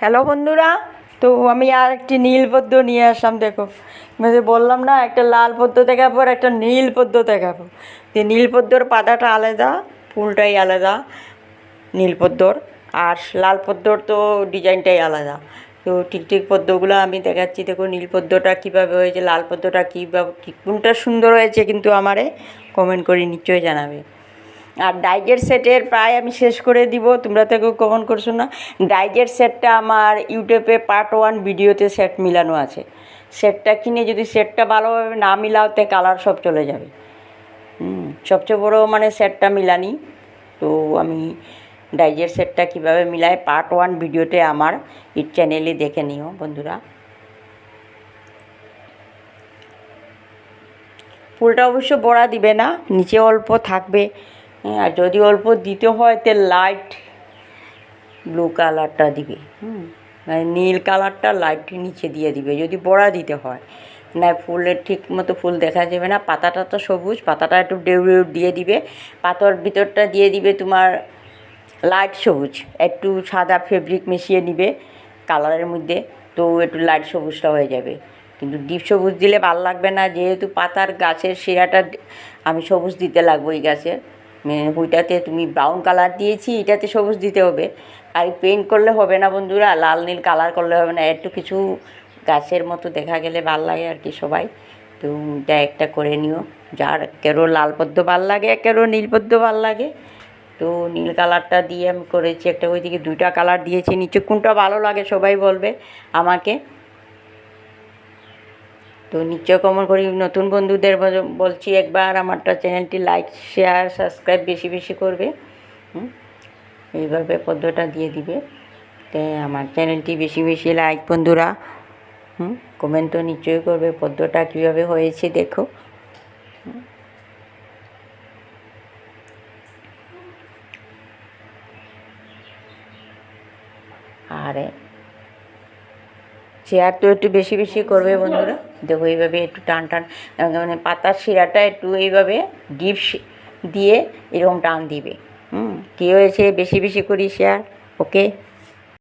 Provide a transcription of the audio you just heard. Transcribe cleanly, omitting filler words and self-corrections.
Hello বন্ধুরা, তো আমি আর একটি নীল পদ্ম নিয়ে আসলাম। দেখো, আমি বললাম না একটা লাল পদ্ম দেখাবো আর একটা নীল পদ্ম দেখাবো। যে নীল পদ্মর পাতাটা আলাদা, ফুলটাই আলাদা নীল পদ্মর, আর লাল পদ্মর তো ডিজাইনটাই আলাদা। তো ঠিক পদ্মগুলো আমি দেখাচ্ছি। দেখো নীল পদ্মটা কীভাবে হয়েছে, লাল পদ্মটা কীভাবে কোনটা সুন্দর হয়েছে, কিন্তু আমারে কমেন্ট করে নিশ্চয়ই জানাবে। আর ডাইজের সেটের প্রায় আমি শেষ করে দিব, তোমরা তো কেউ কমেন্ট করছো না। ডাইজের সেটটা আমার ইউটিউবে পার্ট 1 ভিডিওতে সেট মিলানো আছে। সেটটা কিনে যদি সেটটা ভালোভাবে না মিলাওতে কালার সব চলে যাবে। সবচেয়ে বড় মানে সেটটা মিলানি। তো আমি ডাইজের সেটটা কীভাবে মিলায় পার্ট 1 ভিডিওতে আমার এই চ্যানেলে দেখে নিও বন্ধুরা। ফুলটা অবশ্য বড়া দিবে না, নিচে অল্প থাকবে। আর যদি অল্প দিতে হয় তো লাইট ব্লু কালারটা দিবে, মানে নীল কালারটা লাইট নিচে দিয়ে দিবে যদি বড়া দিতে হয়। না ফুলের ঠিক মতো ফুল দেখা যাবে না। পাতাটা তো সবুজ, পাতাটা একটু ডেউ দিয়ে দিবে। পাতার ভিতরটা দিয়ে দিবে তোমার লাইট সবুজ, একটু সাদা ফেব্রিক মিশিয়ে নিবে কালারের মধ্যে, তো একটু লাইট সবুজটা হয়ে যাবে। কিন্তু ডিপ সবুজ দিলে ভালো লাগবে না, যেহেতু পাতার গাছের শিরাটা আমি সবুজ দিতে লাগবো। এই গাছের ওইটাতে তুমি ব্রাউন কালার দিয়েছি, এটাতে সবুজ দিতে হবে। আর পেইন্ট করলে হবে না বন্ধুরা, লাল নীল কালার করলে হবে না, একটু কিছু গাছের মতো দেখা গেলে ভাল লাগে আর কি সবাই। তো এটা একটা করে নিও, যার কেরো লাল পদ্ম ভাল লাগে, কেরো নীল পদ্ম ভাল লাগে। তো নীল কালারটা দিয়ে আমি করেছি একটা, ওইদিকে 2টা কালার দিয়েছি। নিচে কোনটা ভালো লাগে সবাই বলবে আমাকে। তো নিশ্চয় কমেন্ট করি। নতুন বন্ধুদের বলছি একবার আমারটা চ্যানেলটি লাইক শেয়ার সাবস্ক্রাইব বেশি বেশি করবে। এইভাবে পদ্মটা দিয়ে দিবে, তো আমার চ্যানেলটি বেশি বেশি লাইক বন্ধুরা। কমেন্টও নিশ্চয়ই করবে পদ্মটা কীভাবে হয়েছে দেখো। আর শেয়ার তো একটু বেশি বেশি করবে বন্ধুরা। দেখো এইভাবে একটু টান টান, মানে পাতার শিরাটা একটু এইভাবে ডিপ দিয়ে এরকম টান দিবে। কী হয়েছে বেশি বেশি করি শেয়ার। ওকে।